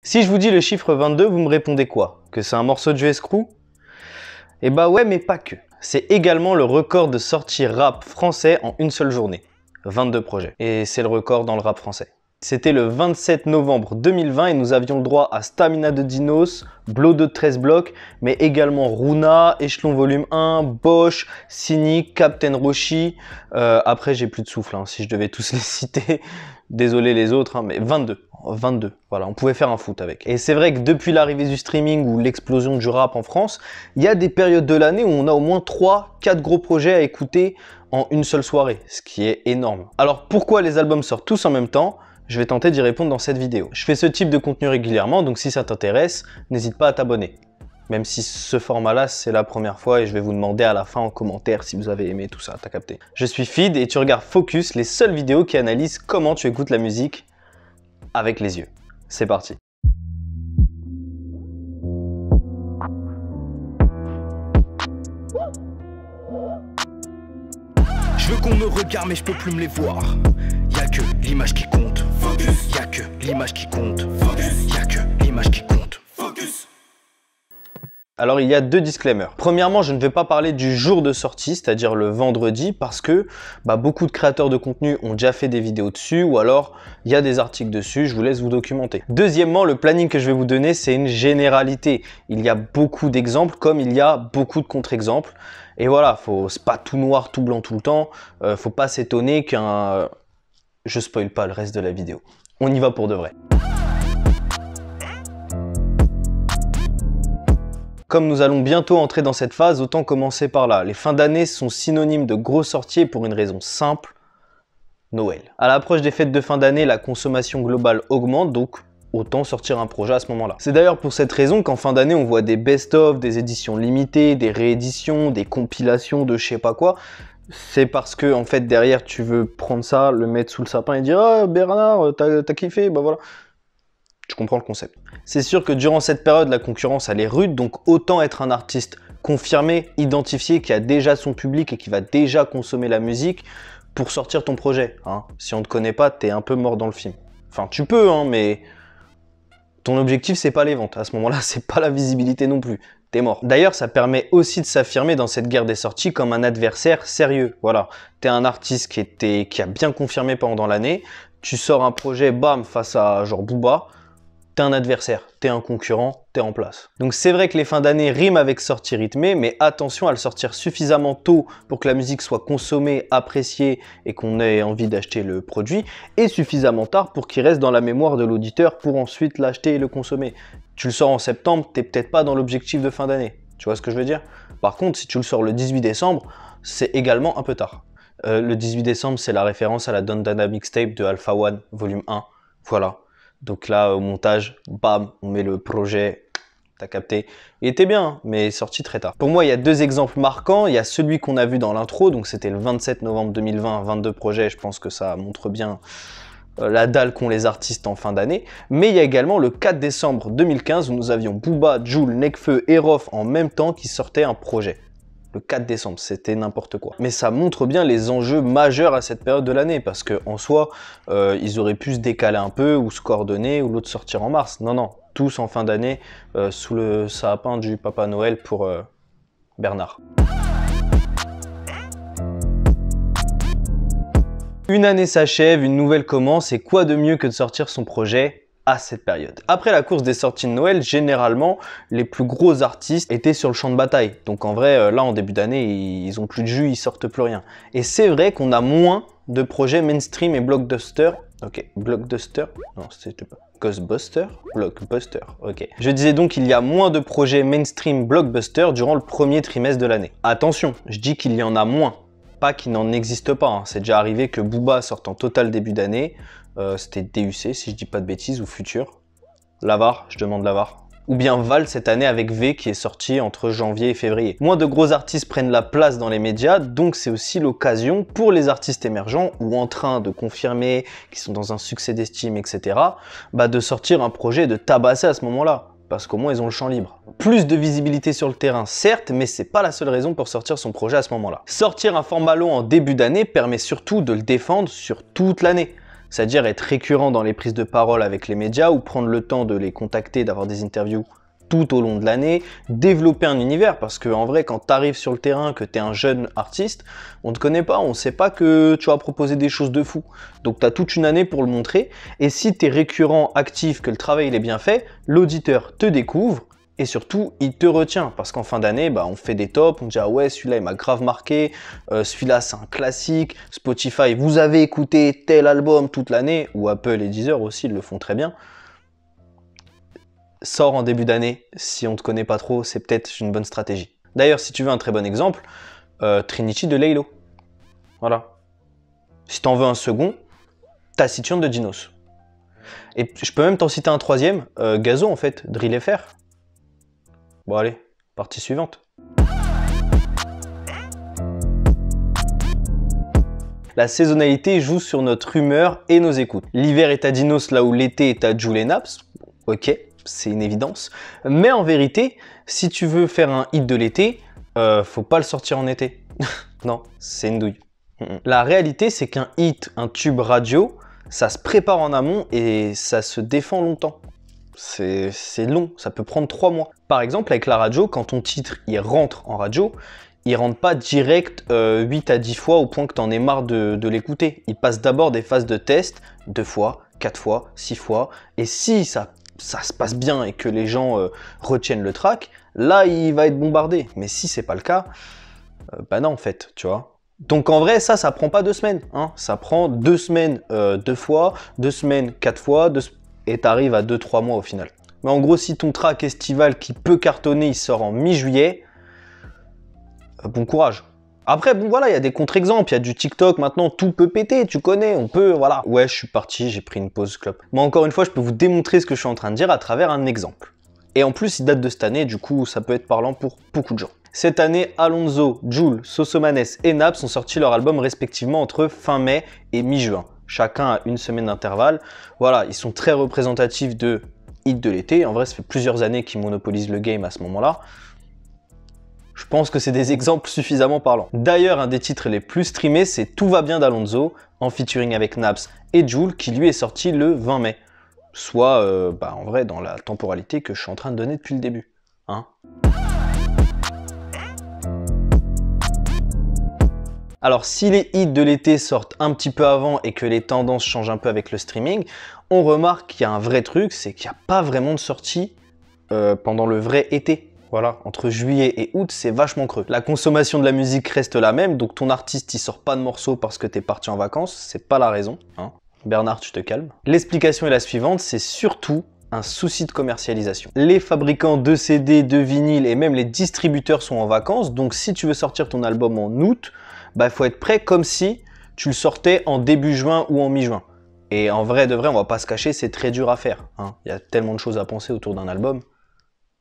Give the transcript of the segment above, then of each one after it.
Si je vous dis le chiffre 22, vous me répondez quoi? Que c'est un morceau de US Crew? Eh bah ouais, mais pas que. C'est également le record de sortie rap français en une seule journée. 22 projets. Et c'est le record dans le rap français. C'était le 27 novembre 2020 et nous avions le droit à Stamina de Dinos, Blow de 13 blocs, mais également Runa, Echelon Volume 1, Bosch, Cynic, Captain Roshi. Après, j'ai plus de souffle si je devais tous les citer. Désolé les autres, mais 22. 22, voilà, on pouvait faire un foot avec. Et c'est vrai que depuis l'arrivée du streaming ou l'explosion du rap en France, il y a des périodes de l'année où on a au moins 3-4 gros projets à écouter en une seule soirée, ce qui est énorme. Alors pourquoi les albums sortent tous en même temps? Je vais tenter d'y répondre dans cette vidéo. Je fais ce type de contenu régulièrement, donc si ça t'intéresse, n'hésite pas à t'abonner. Même si ce format-là, c'est la première fois et je vais vous demander à la fin en commentaire si vous avez aimé tout ça, t'as capté. Je suis Fid et tu regardes Focus, les seules vidéos qui analysent comment tu écoutes la musique avec les yeux. C'est parti. Je veux qu'on me regarde mais je peux plus me les voir. Y'a que l'image qui compte. Focus. Y'a que l'image qui compte. Focus. Y'a que l'image qui compte. Focus. Alors il y a deux disclaimers. Premièrement, je ne vais pas parler du jour de sortie, c'est-à-dire le vendredi, parce que beaucoup de créateurs de contenu ont déjà fait des vidéos dessus, ou alors il y a des articles dessus, je vous laisse vous documenter. Deuxièmement, le planning que je vais vous donner, c'est une généralité. Il y a beaucoup d'exemples, comme il y a beaucoup de contre-exemples. Et voilà, c'est pas tout noir, tout blanc tout le temps. Faut pas s'étonner qu'un... Je spoil pas le reste de la vidéo. On y va pour de vrai. Comme nous allons bientôt entrer dans cette phase, autant commencer par là. Les fins d'année sont synonymes de grosses sorties pour une raison simple, Noël. À l'approche des fêtes de fin d'année, la consommation globale augmente, donc autant sortir un projet à ce moment-là. C'est d'ailleurs pour cette raison qu'en fin d'année, on voit des best-of, des éditions limitées, des rééditions, des compilations de je sais pas quoi. C'est parce que en fait derrière, tu veux prendre ça, le mettre sous le sapin et dire « Ah Bernard, t'as kiffé ?» Bah voilà. Tu comprends le concept. C'est sûr que durant cette période, la concurrence elle est rude, donc autant être un artiste confirmé, identifié, qui a déjà son public et qui va déjà consommer la musique pour sortir ton projet. Si on ne te connaît pas, t'es un peu mort dans le film. Enfin, tu peux, mais ton objectif, c'est pas les ventes. À ce moment-là, c'est pas la visibilité non plus. T'es mort. D'ailleurs, ça permet aussi de s'affirmer dans cette guerre des sorties comme un adversaire sérieux. Voilà, t'es un artiste qui a bien confirmé pendant l'année, tu sors un projet, bam, face à genre Booba, t'es un adversaire, t'es un concurrent, t'es en place. Donc c'est vrai que les fins d'année riment avec sortie rythmée, mais attention à le sortir suffisamment tôt pour que la musique soit consommée, appréciée et qu'on ait envie d'acheter le produit, et suffisamment tard pour qu'il reste dans la mémoire de l'auditeur pour ensuite l'acheter et le consommer. Tu le sors en septembre, t'es peut-être pas dans l'objectif de fin d'année. Tu vois ce que je veux dire? Par contre, si tu le sors le 18 décembre, c'est également un peu tard. Le 18 décembre, c'est la référence à la Dandana Mixtape de Alpha One, volume 1. Voilà. Donc là, au montage, bam, on met le projet, t'as capté. Il était bien, mais sorti très tard. Pour moi, il y a deux exemples marquants. Il y a celui qu'on a vu dans l'intro, donc c'était le 27 novembre 2020, 22 projets. Je pense que ça montre bien la dalle qu'ont les artistes en fin d'année. Mais il y a également le 4 décembre 2015, où nous avions Booba, Jul, Nekfeu et Rof en même temps qui sortaient un projet. Le 4 décembre, c'était n'importe quoi. Mais ça montre bien les enjeux majeurs à cette période de l'année, parce qu'en soi, ils auraient pu se décaler un peu, ou se coordonner, ou l'autre sortir en mars. Non, non, tous en fin d'année, sous le sapin du Papa Noël pour Bernard. Une année s'achève, une nouvelle commence, et quoi de mieux que de sortir son projet à cette période. Après la course des sorties de Noël, généralement, les plus gros artistes étaient sur le champ de bataille. Donc en vrai, là, en début d'année, ils ont plus de jus, ils sortent plus rien. Et c'est vrai qu'on a moins de projets mainstream et blockbuster. Ok, blockbuster? Non, c'était pas... Ghostbuster? Blockbuster, ok. Je disais donc qu'il y a moins de projets mainstream blockbuster durant le premier trimestre de l'année. Attention, je dis qu'il y en a moins, pas qu'il n'en existe pas. C'est déjà arrivé que Booba sorte en total début d'année. C'était DUC, si je dis pas de bêtises, ou Futur. Lavar, je demande Lavar. Ou bien Val cette année avec V qui est sorti entre janvier et février. Moins de gros artistes prennent la place dans les médias, donc c'est aussi l'occasion pour les artistes émergents ou en train de confirmer, qui sont dans un succès d'estime, etc., de sortir un projet, de tabasser à ce moment-là. Parce qu'au moins ils ont le champ libre. Plus de visibilité sur le terrain, certes, mais c'est pas la seule raison pour sortir son projet à ce moment-là. Sortir un format long en début d'année permet surtout de le défendre sur toute l'année. c'est-à-dire être récurrent dans les prises de parole avec les médias ou prendre le temps de les contacter, d'avoir des interviews tout au long de l'année, développer un univers, parce que en vrai, quand tu arrives sur le terrain, que tu es un jeune artiste, on te connaît pas, on sait pas que tu vas proposer des choses de fou. Donc tu as toute une année pour le montrer, et si tu es récurrent, actif, que le travail il est bien fait, l'auditeur te découvre, et surtout, il te retient, parce qu'en fin d'année, bah, on fait des tops, on dit « Ah ouais, celui-là, il m'a grave marqué, celui-là, c'est un classique, Spotify, vous avez écouté tel album toute l'année, ou Apple et Deezer aussi, ils le font très bien. » Sors en début d'année, si on te connaît pas trop, c'est peut-être une bonne stratégie. D'ailleurs, si tu veux un très bon exemple, Trinity de Laylo. Voilà. Si t'en veux un second, Taciturne de Dinos. Et je peux même t'en citer un troisième, Gazo en fait, Drill FR. Bon allez, partie suivante. La saisonnalité joue sur notre humeur et nos écoutes. L'hiver est à Dinos là où l'été est à Jul et Naps. Ok, c'est une évidence. Mais en vérité, si tu veux faire un hit de l'été, faut pas le sortir en été. Non, c'est une douille. La réalité, c'est qu'un hit, un tube radio, ça se prépare en amont et ça se défend longtemps. C'est long, ça peut prendre 3 mois. Par exemple, avec la radio, quand ton titre il rentre en radio, il rentre pas direct 8 à 10 fois au point que tu en aies marre de l'écouter. Il passe d'abord des phases de test, 2 fois, 4 fois, 6 fois. Et si ça se passe bien et que les gens retiennent le track, là il va être bombardé. Mais si c'est pas le cas, bah non en fait, tu vois. Donc en vrai, ça prend pas 2 semaines. Hein. Ça prend 2 semaines 2 fois, 2 semaines 4 fois, et t'arrives à 2-3 mois au final. Mais en gros, si ton track estival qui peut cartonner, il sort en mi-juillet, bon courage. Après, bon voilà, il y a des contre-exemples, il y a du TikTok, maintenant tout peut péter, tu connais, on peut, voilà. Ouais, je suis parti, j'ai pris une pause clope. Mais encore une fois, je peux vous démontrer ce que je suis en train de dire à travers un exemple. Et en plus, il date de cette année, du coup, ça peut être parlant pour beaucoup de gens. Cette année, Alonso, Jul, Sosomanes et Naps ont sorti leur album respectivement entre fin mai et mi-juin. Chacun a 1 semaine d'intervalle. Voilà, ils sont très représentatifs de hit de l'été. En vrai, ça fait plusieurs années qu'ils monopolisent le game à ce moment-là. Je pense que c'est des exemples suffisamment parlants. D'ailleurs, un des titres les plus streamés, c'est Tout va bien d'Alonso, en featuring avec Naps et Jul, qui lui est sorti le 20 mai. Soit, en vrai, dans la temporalité que je suis en train de donner depuis le début. Hein ? Alors, si les hits de l'été sortent un petit peu avant et que les tendances changent un peu avec le streaming, on remarque qu'il y a un vrai truc, c'est qu'il n'y a pas vraiment de sortie pendant le vrai été. Voilà, entre juillet et août, c'est vachement creux. La consommation de la musique reste la même, donc ton artiste, il sort pas de morceaux parce que t'es parti en vacances, c'est pas la raison. Hein. Bernard, tu te calmes. L'explication est la suivante, c'est surtout un souci de commercialisation. Les fabricants de CD, de vinyle et même les distributeurs sont en vacances, donc si tu veux sortir ton album en août, bah, faut être prêt comme si tu le sortais en début juin ou en mi-juin. Et en vrai de vrai, on va pas se cacher, c'est très dur à faire. Hein. Il y a tellement de choses à penser autour d'un album.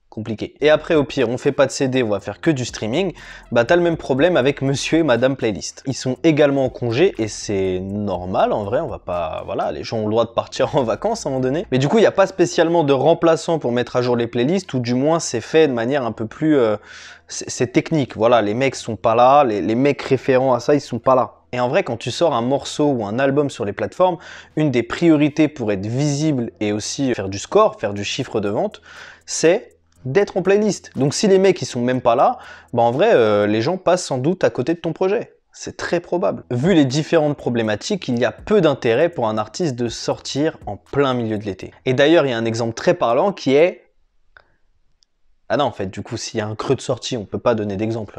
Compliqué. Et après, au pire, on fait pas de CD, on va faire que du streaming. Bah, t'as le même problème avec Monsieur et Madame Playlist. Ils sont également en congé et c'est normal en vrai. On va pas, voilà, les gens ont le droit de partir en vacances à un moment donné. Mais du coup, il n'y a pas spécialement de remplaçant pour mettre à jour les playlists, ou du moins c'est fait de manière un peu plus, c'est technique. Voilà, les mecs sont pas là, les mecs référents à ça, ils sont pas là. Et en vrai, quand tu sors un morceau ou un album sur les plateformes, une des priorités pour être visible et aussi faire du score, faire du chiffre de vente, c'est d'être en playlist. Donc si les mecs ils sont même pas là, bah en vrai les gens passent sans doute à côté de ton projet. C'est très probable. Vu les différentes problématiques, il y a peu d'intérêt pour un artiste de sortir en plein milieu de l'été. Et d'ailleurs, il y a un exemple très parlant qui est... Ah non, en fait, du coup, s'il y a un creux de sortie, on peut pas donner d'exemple.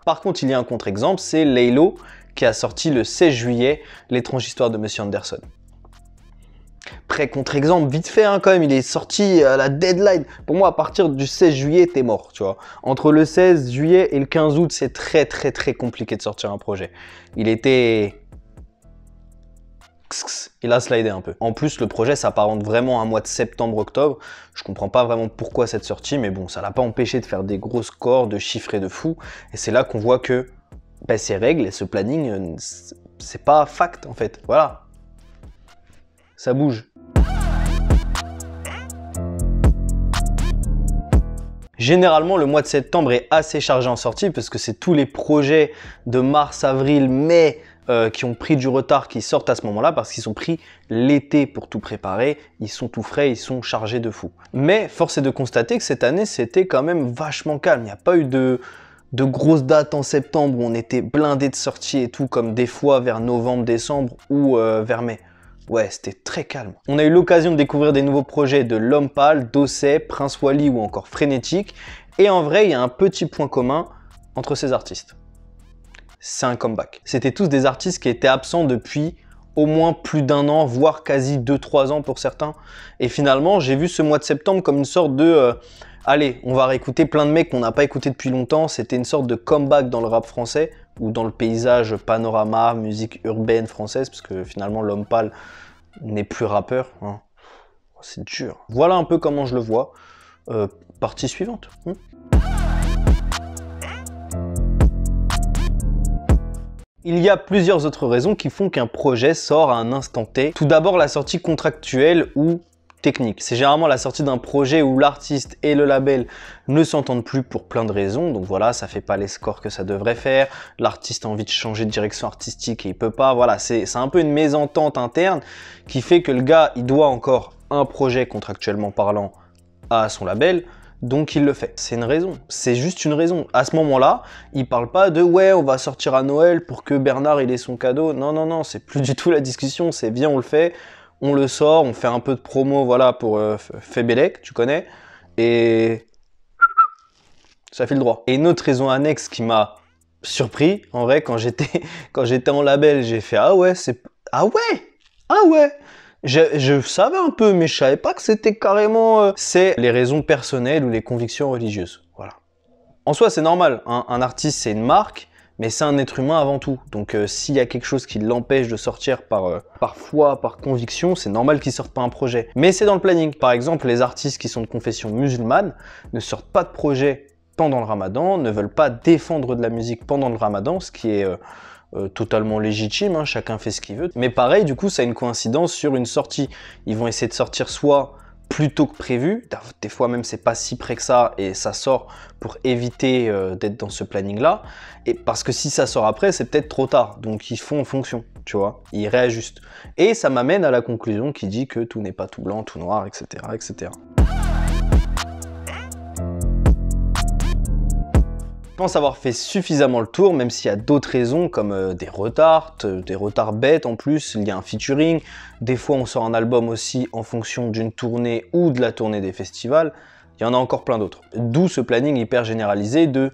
Par contre, il y a un contre-exemple, c'est Laylo qui a sorti le 16 juillet L'étrange histoire de Monsieur Anderson. Contre-exemple, vite fait hein, quand même, il est sorti à la deadline. Pour moi, à partir du 16 juillet, t'es mort, tu vois. Entre le 16 juillet et le 15 août, c'est très compliqué de sortir un projet. Il a slidé un peu. En plus, le projet s'apparente vraiment à un mois de septembre-octobre. Je comprends pas vraiment pourquoi cette sortie, mais bon, ça l'a pas empêché de faire des gros scores, de chiffrer de fou. Et c'est là qu'on voit que ces règles et ce planning, c'est pas fact en fait. Voilà. Ça bouge. Généralement, le mois de septembre est assez chargé en sortie parce que c'est tous les projets de mars, avril, mai, qui ont pris du retard, qui sortent à ce moment-là parce qu'ils ont pris l'été pour tout préparer, ils sont tout frais, ils sont chargés de fou. Mais force est de constater que cette année, c'était quand même vachement calme. Il n'y a pas eu de grosses dates en septembre où on était blindé de sorties et tout, comme des fois vers novembre, décembre ou vers mai. Ouais, c'était très calme. On a eu l'occasion de découvrir des nouveaux projets de L'Homme Pâle, Dosset, Prince Wally ou encore Frénétique. Et en vrai, il y a un petit point commun entre ces artistes. C'est un comeback. C'était tous des artistes qui étaient absents depuis au moins plus d'1 an, voire quasi 2-3 ans pour certains. Et finalement, j'ai vu ce mois de septembre comme une sorte de... allez, on va réécouter plein de mecs qu'on n'a pas écouté depuis longtemps. C'était une sorte de comeback dans le rap français ou dans le paysage panorama, musique urbaine française, parce que finalement, L'Homme Pâle n'est plus rappeur. Hein. C'est dur. Voilà un peu comment je le vois. Partie suivante. Il y a plusieurs autres raisons qui font qu'un projet sort à un instant T. Tout d'abord, la sortie contractuelle ou technique. C'est généralement la sortie d'un projet où l'artiste et le label ne s'entendent plus pour plein de raisons. Donc voilà, ça fait pas les scores que ça devrait faire. L'artiste a envie de changer de direction artistique et il peut pas. Voilà, c'est un peu une mésentente interne qui fait que le gars, il doit encore un projet contractuellement parlant à son label. Donc il le fait. C'est une raison. C'est juste une raison. À ce moment-là, il parle pas de « ouais, on va sortir à Noël pour que Bernard il ait son cadeau ». Non, non, non, c'est plus du tout la discussion. C'est viens, on le fait, on le sort, on fait un peu de promo, voilà, pour Fébélec, tu connais, et ça fait le droit. Et une autre raison annexe qui m'a surpris, en vrai, quand j'étais en label, j'ai fait « ah ouais, c'est... ah ouais, ah ouais ». Je savais un peu, mais je savais pas que c'était carrément... C'est les raisons personnelles ou les convictions religieuses. Voilà. En soi, c'est normal. Hein. Un artiste, c'est une marque, mais c'est un être humain avant tout. Donc, s'il y a quelque chose qui l'empêche de sortir par foi, par conviction, c'est normal qu'il sorte pas un projet. Mais c'est dans le planning. Par exemple, les artistes qui sont de confession musulmane ne sortent pas de projet pendant le ramadan, ne veulent pas défendre de la musique pendant le ramadan, ce qui est... totalement légitime, hein, chacun fait ce qu'il veut. Mais pareil, du coup, ça a une coïncidence sur une sortie. Ils vont essayer de sortir soit plus tôt que prévu, des fois même c'est pas si près que ça, et ça sort pour éviter d'être dans ce planning-là, et parce que si ça sort après, c'est peut-être trop tard, donc ils font en fonction, tu vois, ils réajustent. Et ça m'amène à la conclusion qui dit que tout n'est pas tout blanc, tout noir, etc., etc. Je pense avoir fait suffisamment le tour, même s'il y a d'autres raisons comme des retards bêtes en plus, il y a un featuring, des fois on sort un album aussi en fonction d'une tournée ou de la tournée des festivals, il y en a encore plein d'autres. D'où ce planning hyper généralisé de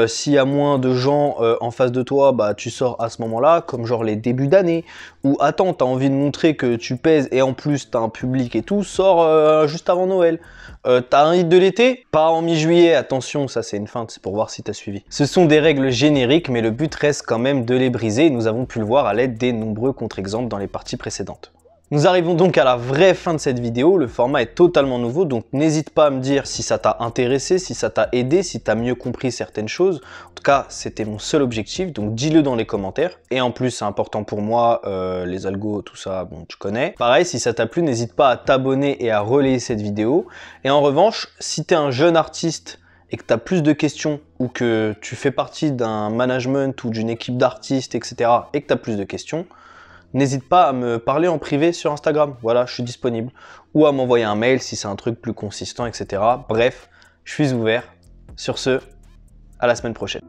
s'il y a moins de gens en face de toi, bah tu sors à ce moment-là, comme genre les débuts d'année, ou attends, t'as envie de montrer que tu pèses et en plus t'as un public et tout, sors juste avant Noël. T'as un hit de l'été? Pas en mi-juillet, attention, ça c'est une feinte, c'est pour voir si t'as suivi. Ce sont des règles génériques, mais le but reste quand même de les briser, et nous avons pu le voir à l'aide des nombreux contre-exemples dans les parties précédentes. Nous arrivons donc à la vraie fin de cette vidéo, le format est totalement nouveau, donc n'hésite pas à me dire si ça t'a intéressé, si ça t'a aidé, si t'as mieux compris certaines choses. En tout cas, c'était mon seul objectif, donc dis-le dans les commentaires. Et en plus, c'est important pour moi, les algos, tout ça, bon, tu connais. Pareil, si ça t'a plu, n'hésite pas à t'abonner et à relayer cette vidéo. Et en revanche, si t'es un jeune artiste et que tu as plus de questions ou que tu fais partie d'un management ou d'une équipe d'artistes, etc. et que tu as plus de questions, n'hésite pas à me parler en privé sur Instagram, voilà, je suis disponible. Ou à m'envoyer un mail si c'est un truc plus consistant, etc. Bref, je suis ouvert. Sur ce, à la semaine prochaine.